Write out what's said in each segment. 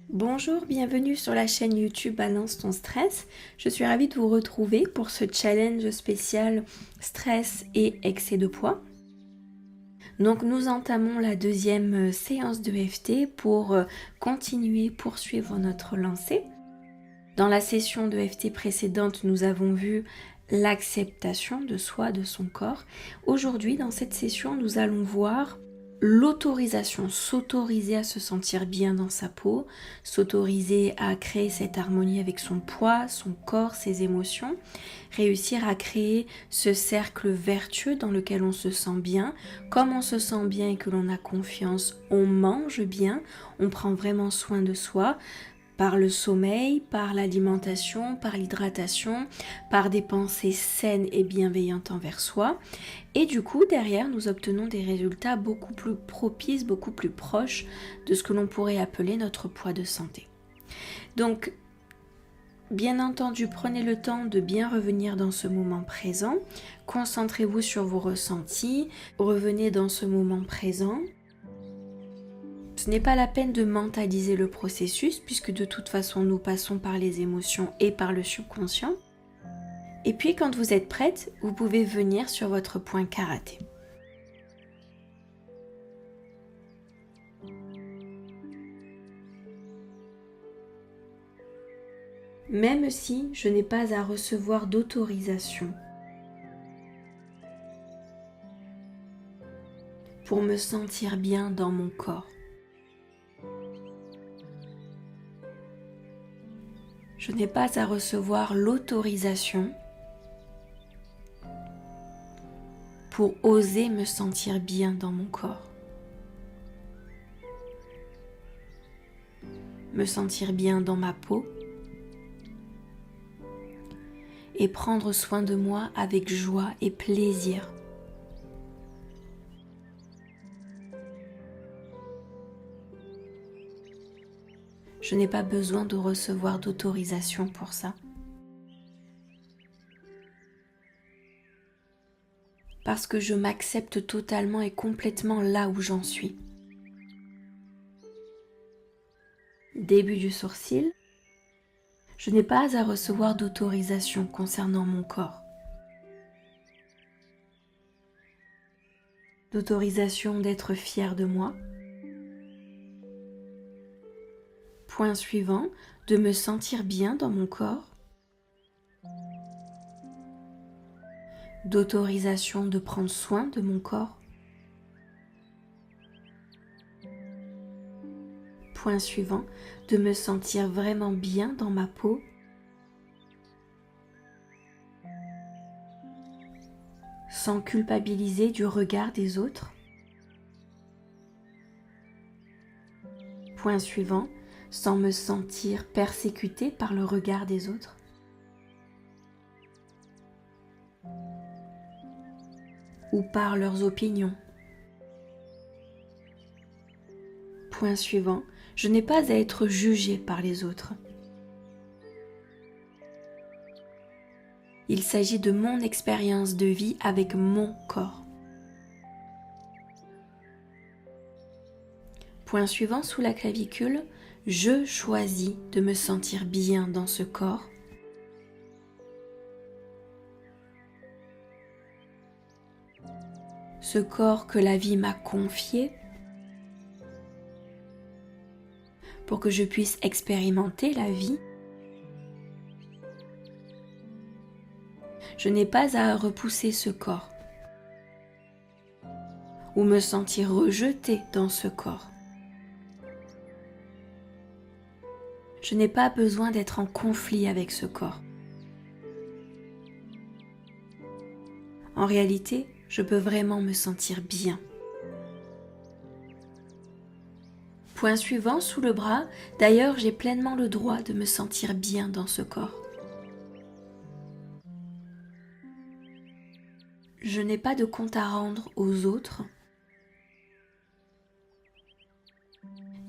Bonjour, bienvenue sur la chaîne YouTube Balance ton stress. Je suis ravie de vous retrouver pour ce challenge spécial stress et excès de poids. Donc nous entamons la deuxième séance de EFT pour poursuivre notre lancée. Dans la session de EFT précédente, nous avons vu l'acceptation de soi, de son corps. Aujourd'hui, dans cette session, nous allons voir l'autorisation, s'autoriser à se sentir bien dans sa peau, s'autoriser à créer cette harmonie avec son poids, son corps, ses émotions, réussir à créer ce cercle vertueux dans lequel on se sent bien. Comme on se sent bien et que l'on a confiance, on mange bien, on prend vraiment soin de soi, par le sommeil, par l'alimentation, par l'hydratation, par des pensées saines et bienveillantes envers soi. Et du coup, derrière, nous obtenons des résultats beaucoup plus propices, beaucoup plus proches de ce que l'on pourrait appeler notre poids de santé. Donc, bien entendu, prenez le temps de bien revenir dans ce moment présent. Concentrez-vous sur vos ressentis. Revenez dans ce moment présent. Ce n'est pas la peine de mentaliser le processus puisque de toute façon nous passons par les émotions et par le subconscient. Et puis quand vous êtes prête, vous pouvez venir sur votre point karaté. Même si je n'ai pas à recevoir d'autorisation pour me sentir bien dans mon corps. Je n'ai pas à recevoir l'autorisation pour oser me sentir bien dans mon corps. Me sentir bien dans ma peau et prendre soin de moi avec joie et plaisir. Je n'ai pas besoin de recevoir d'autorisation pour ça. Parce que je m'accepte totalement et complètement là où j'en suis. Début du sourcil, je n'ai pas à recevoir d'autorisation concernant mon corps. D'autorisation d'être fière de moi. Point suivant, de me sentir bien dans mon corps. D'autorisation de prendre soin de mon corps. Point suivant, de me sentir vraiment bien dans ma peau. Sans culpabiliser du regard des autres. Point suivant, sans me sentir persécutée par le regard des autres. Ou par leurs opinions. Point suivant, je n'ai pas à être jugée par les autres. Il s'agit de mon expérience de vie avec mon corps. Point suivant, sous la clavicule, je choisis de me sentir bien dans ce corps. Ce corps que la vie m'a confié pour que je puisse expérimenter la vie. Je n'ai pas à repousser ce corps ou me sentir rejetée dans ce corps. Je n'ai pas besoin d'être en conflit avec ce corps. En réalité, je peux vraiment me sentir bien. Point suivant, sous le bras, d'ailleurs, j'ai pleinement le droit de me sentir bien dans ce corps. Je n'ai pas de compte à rendre aux autres,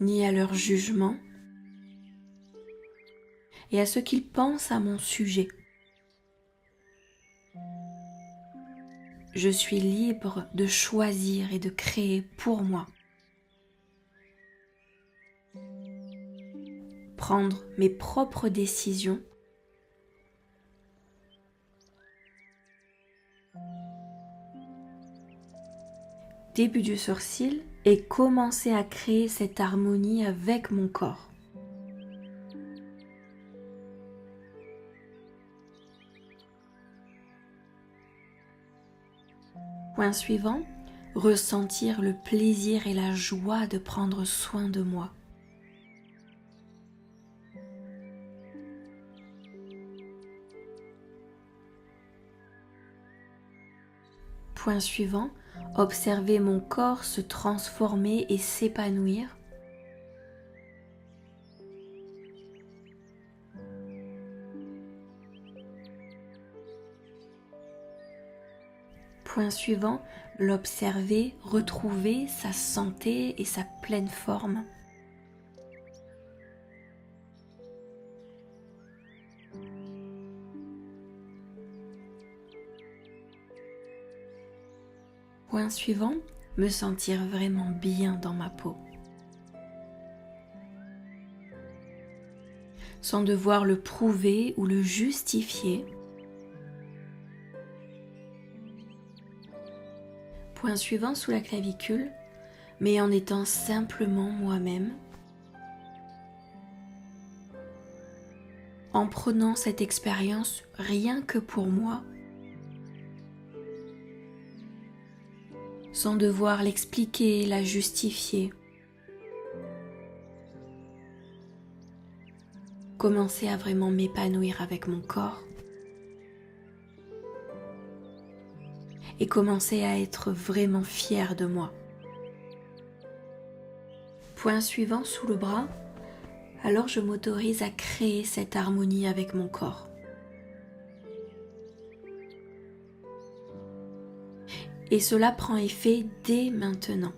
ni à leur jugement, et à ce qu'ils pensent à mon sujet. Je suis libre de choisir et de créer pour moi. prendre mes propres décisions. Début du sourcil et commencer à créer cette harmonie avec mon corps. Point suivant, ressentir le plaisir et la joie de prendre soin de moi. Point suivant, observer mon corps se transformer et s'épanouir. Point suivant, l'observer, retrouver sa santé et sa pleine forme. Point suivant, me sentir vraiment bien dans ma peau. Sans devoir le prouver ou le justifier. Point suivant sous la clavicule, mais en étant simplement moi-même. En prenant cette expérience rien que pour moi. Sans devoir l'expliquer, la justifier. Commencer à vraiment m'épanouir avec mon corps. Et commencer à être vraiment fière de moi. Point suivant sous le bras, alors je m'autorise à créer cette harmonie avec mon corps. Et cela prend effet dès maintenant.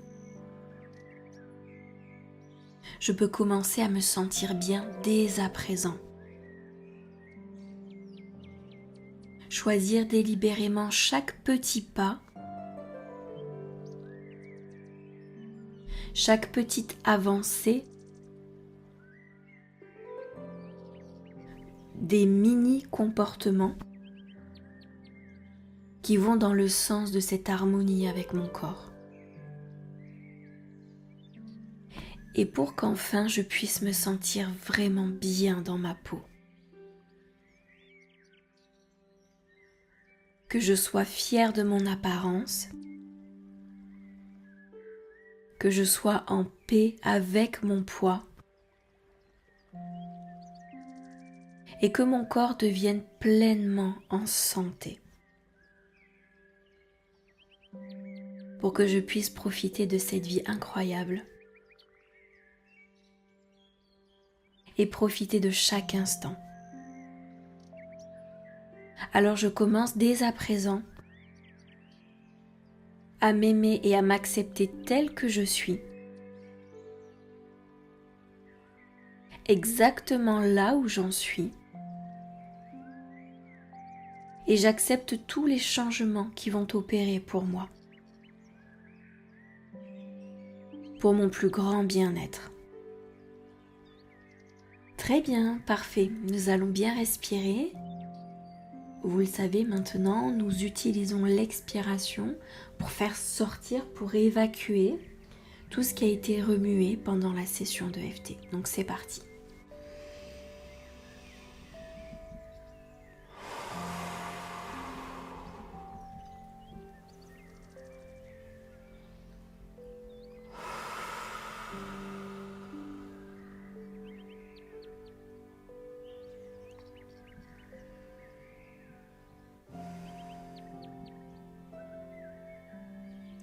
Je peux commencer à me sentir bien dès à présent. Choisir délibérément chaque petit pas, chaque petite avancée, des mini-comportements qui vont dans le sens de cette harmonie avec mon corps. Et pour qu'enfin je puisse me sentir vraiment bien dans ma peau. Que je sois fière de mon apparence, que je sois en paix avec mon poids et que mon corps devienne pleinement en santé pour que je puisse profiter de cette vie incroyable et profiter de chaque instant. Alors je commence dès à présent à m'aimer et à m'accepter telle que je suis, exactement là où j'en suis, et j'accepte tous les changements qui vont opérer pour moi, pour mon plus grand bien-être. Très bien, parfait, nous allons bien respirer. Vous le savez maintenant, nous utilisons l'expiration pour faire sortir, pour évacuer tout ce qui a été remué pendant la session de FT. Donc c'est parti.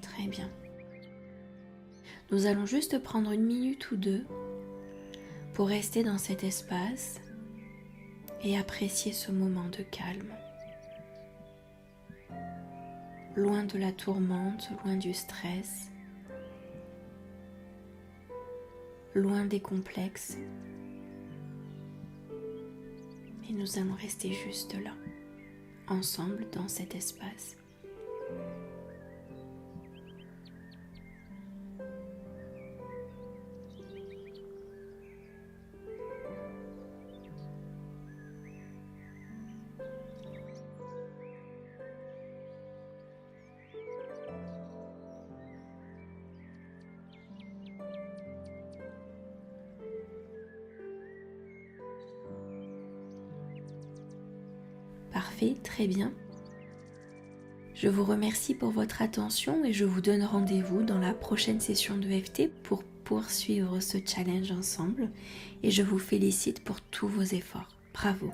Très bien. Nous allons juste prendre une minute ou deux pour rester dans cet espace et apprécier ce moment de calme. Loin de la tourmente, loin du stress, loin des complexes. Et nous allons rester juste là, ensemble dans cet espace. Parfait, très bien. Je vous remercie pour votre attention et je vous donne rendez-vous dans la prochaine session de EFT pour poursuivre ce challenge ensemble. Et je vous félicite pour tous vos efforts. Bravo!